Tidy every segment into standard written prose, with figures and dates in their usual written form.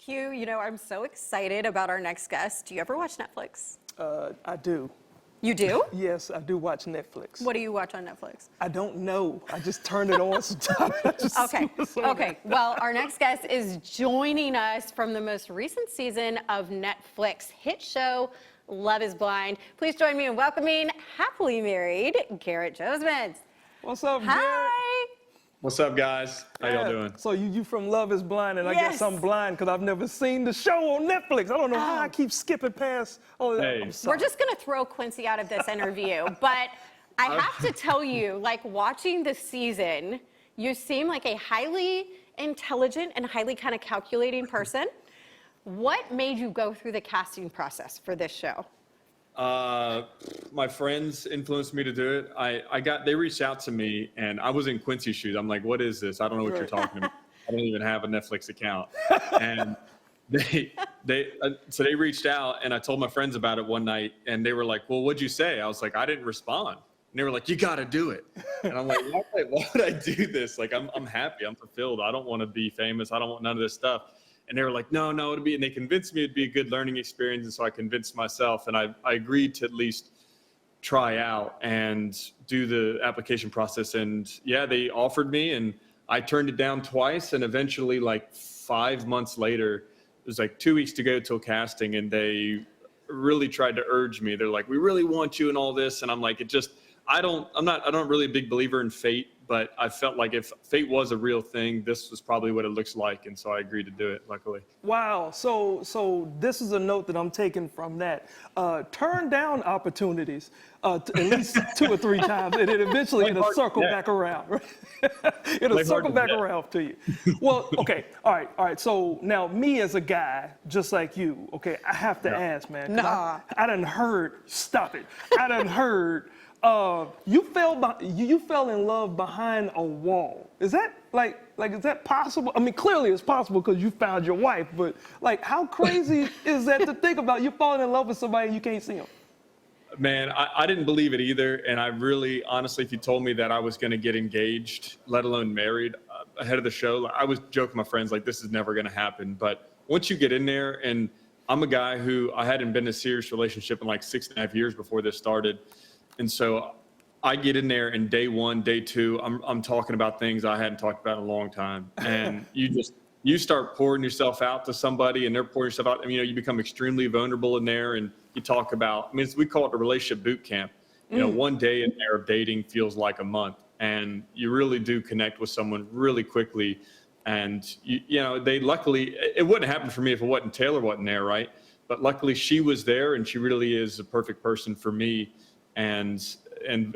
Hugh, you know, I'm so excited about our next guest. Do you ever watch Netflix? I do. You do? Yes, I do watch Netflix. What do you watch on Netflix? I don't know. I just turn it on sometimes. I just see Okay. what's on Okay. Well, our next guest is joining us from the most recent season of Netflix hit show, Love is Blind. Please join me in welcoming happily married Garrett Josemans. What's up, Garrett? Hi. What's up, guys? How y'all doing? So you from Love is Blind, and I Yes. guess I'm blind because I've never seen the show on Netflix. I don't know how I keep skipping past all that. Hey. I'm sorry. We're just going to throw Quincy out of this interview, but I have to tell you, like watching the season, you seem like a highly intelligent and highly kind of calculating person. What made you go through the casting process for this show? My friends influenced me to do it. They reached out to me, and I was in Quincy's shoes. I'm like, what is this? I don't know what you're talking about. I don't even have a Netflix account. And so they reached out, and I told my friends about it one night, and they were like, well, what'd you say? I was like, I didn't respond. And they were like, you got to do it. And I'm like, why would I do this? Like, I'm happy. I'm fulfilled. I don't want to be famous. I don't want none of this stuff. And they were like, no, it'd be, and they convinced me it'd be a good learning experience. And so I convinced myself, and I agreed to at least try out and do the application process. And yeah, they offered me, and I turned it down twice. And eventually, like 5 months later, it was like 2 weeks to go till casting, and they really tried to urge me. They're like, we really want you and all this. And I'm like, I'm not really a big believer in fate, but I felt like if fate was a real thing, this was probably what it looks like. And so I agreed to do it, luckily. Wow. So this is a note that I'm taking from that. Turn down opportunities at least 2 or 3 times, and then eventually it'll circle back around. Right? It'll circle back around to you. Well, okay. All right. So now me as a guy, just like you, okay, I have to ask, man. Nah. I done heard, stop it. I done heard you fell in love behind a wall. Is that like is that possible? I mean, clearly it's possible because you found your wife, but like, how crazy is that to think about? You falling in love with somebody and you can't see them. Man, I didn't believe it either. And I really, honestly, if you told me that I was going to get engaged, let alone married, ahead of the show, I was joking with my friends, like, this is never going to happen. But once you get in there, and I'm a guy who I hadn't been in a serious relationship in like 6.5 years before this started. And so I get in there, and day 1, day 2, I'm talking about things I hadn't talked about in a long time. And you start pouring yourself out to somebody, and they're pouring yourself out. I mean, you become extremely vulnerable in there, and you talk about, we call it a relationship boot camp. One day in there of dating feels like a month, and you really do connect with someone really quickly. And they luckily, it wouldn't happen for me if it wasn't Taylor wasn't there, right? But luckily she was there, and she really is a perfect person for me. And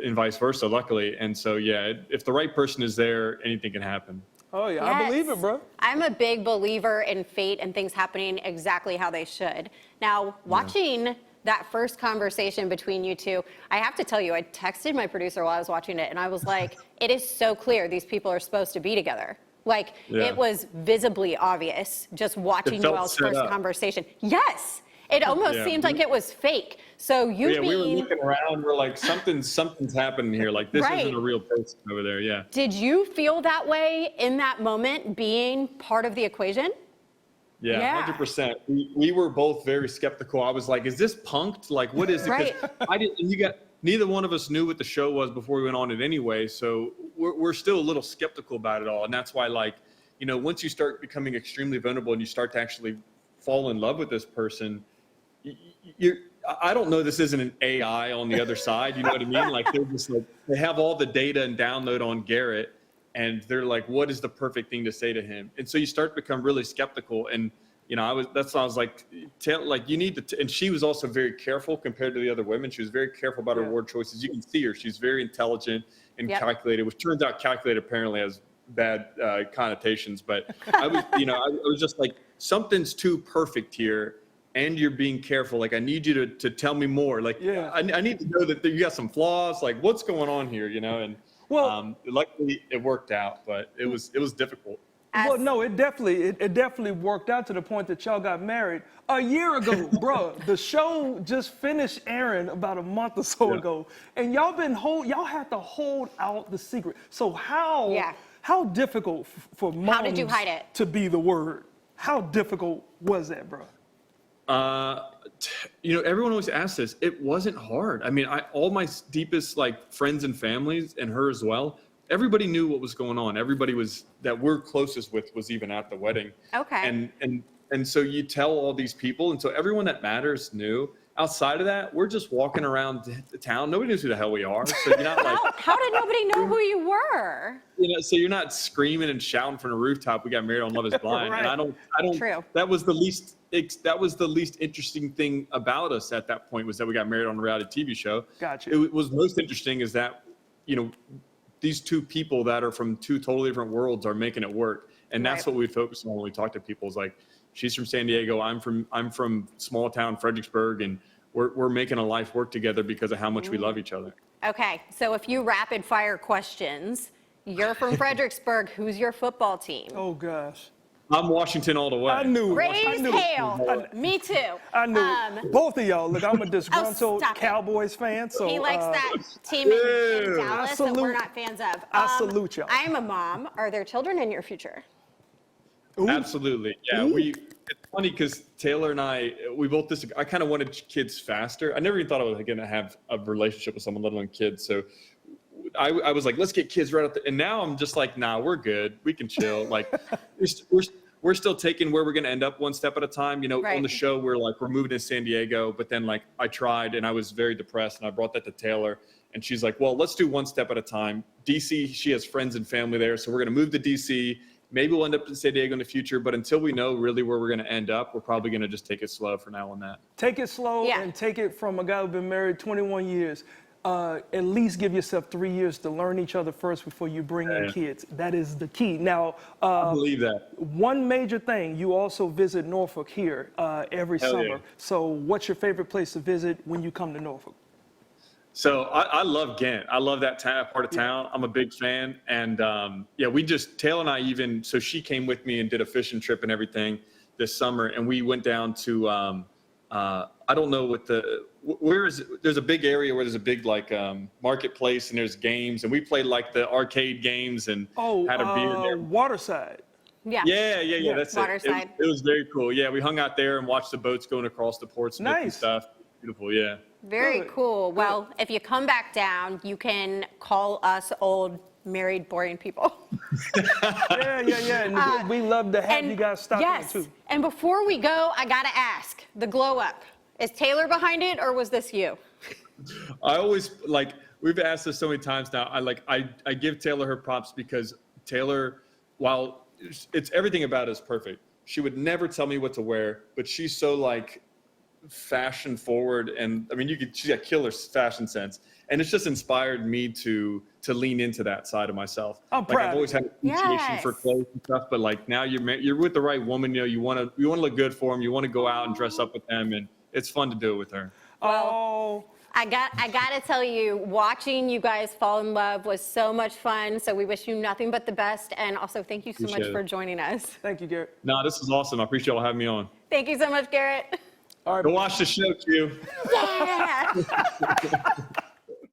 vice versa, luckily. And so, yeah, if the right person is there, anything can happen. Oh, yeah, Yes. I believe it, bro. I'm a big believer in fate and things happening exactly how they should. Now, watching that first conversation between you two, I have to tell you, I texted my producer while I was watching it, and I was like, it is so clear these people are supposed to be together. Like, it was visibly obvious just watching you all's first conversation. Yes. It almost seemed like it was fake. So we were looking around. We're like, something's happening here. Like, this isn't a real person over there. Yeah. Did you feel that way in that moment, being part of the equation? Yeah. 100%. We were both very skeptical. I was like, is this punked? Like, what is it? Right. Neither one of us knew what the show was before we went on it anyway. So we're still a little skeptical about it all. And that's why, like, once you start becoming extremely vulnerable and you start to actually fall in love with this person, I don't know, this isn't an AI on the other side, you know what I mean? Like, they're just like, they have all the data and download on Garrett, and they're like, what is the perfect thing to say to him? And so you start to become really skeptical. And that's why I was like, you need to, and she was also very careful compared to the other women. She was very careful about her word choices. You can see her, she's very intelligent and calculated, which turns out calculated apparently has bad connotations. But I was just like, something's too perfect here. And you're being careful. Like, I need you to tell me more. Like, I need to know that you got some flaws. Like, what's going on here? And luckily it worked out, but it was difficult. Well, no, it definitely worked out to the point that y'all got married a year ago, bro. The show just finished airing about a month or so ago, and y'all had to hold out the secret. So how difficult for moms How did you hide it? to be the word? How difficult was that, bro? Everyone always asks this. It wasn't hard. I mean, all my deepest like friends and families, and her as well, everybody knew what was going on. Everybody that we're closest with was even at the wedding. Okay. And so you tell all these people, and so everyone that matters knew. Outside of that, we're just walking around the town. Nobody knows who the hell we are. So you're not like, How did nobody know who you were? so you're not screaming and shouting from the rooftop, "We got married on Love Is Blind." Right. And I don't. True. That was the least interesting thing about us at that point, was that we got married on a reality TV show. Gotcha. It was most interesting is that, these two people that are from two totally different worlds are making it work. And that's Right. what we focus on when we talk to people, is like, she's from San Diego, I'm from small town Fredericksburg, and we're making a life work together because of how much we love each other. Okay, so a few rapid fire questions. You're from Fredericksburg. Who's your football team? Oh gosh. I'm Washington all the way. I knew. Raise I knew. hail. Me too. I knew. Both of y'all. Look, I'm a disgruntled stop it. Cowboys fan. So He likes that team in Ew. Dallas that we're not fans of. I salute y'all. I'm a mom. Are there children in your future? Ooh. Absolutely. Yeah. It's funny because Taylor and we both disagree. I kind of wanted kids faster. I never even thought I was going to have a relationship with someone, let alone kids. So I was like, let's get kids right up there. And now I'm just like, nah, we're good. We can chill. Like we're still taking where we're going to end up one step at a time. Right. On the show, we're moving to San Diego, but then like I tried and I was very depressed, and I brought that to Taylor, and she's like, well, let's do one step at a time. DC, she has friends and family there. So we're going to move to DC. Maybe we'll end up in San Diego in the future, but until we know really where we're going to end up, we're probably going to just take it slow for now on that. Take it slow and take it from a guy who's been married 21 years. At least give yourself 3 years to learn each other first before you bring in kids. That is the key. Now, I believe that. one major thing, you also visit Norfolk here every Hell summer. yeah. So what's your favorite place to visit when you come to Norfolk? So I love Ghent. I love that part of town. I'm a big fan. And Taylor and I so she came with me and did a fishing trip and everything this summer. And we went down to, I don't know there's a big area where there's a big marketplace and there's games. And we played like the arcade games and had a beer there. Waterside. Yeah. Yeah, that's Waterside. It was very cool. Yeah, we hung out there and watched the boats going across the Portsmouth and Nice. stuff. Beautiful, yeah. Very Good. cool. Good. Well, if you come back down, you can call us old, married, boring people. Yeah. And we love to have you guys stop in too. And before we go, I got to ask, the glow up, is Taylor behind it or was this you? I always we've asked this so many times now. I give Taylor her props because Taylor, while it's everything about it is perfect, she would never tell me what to wear, but she's so fashion forward, and I mean she's got killer fashion sense, and it's just inspired me to lean into that side of myself. I'm proud. I've always had appreciation for clothes and stuff, but now you're with the right woman. You want to look good for them. You want to go out and dress up with them, and it's fun to do it with her. Oh. I got to tell you, watching you guys fall in love was so much fun. So we wish you nothing but the best. And also, thank you so much for joining us. Thank you, Garrett. No, this is awesome. I appreciate y'all having me on. Thank you so much, Garrett. All right. Go watch the show, Q. Yeah.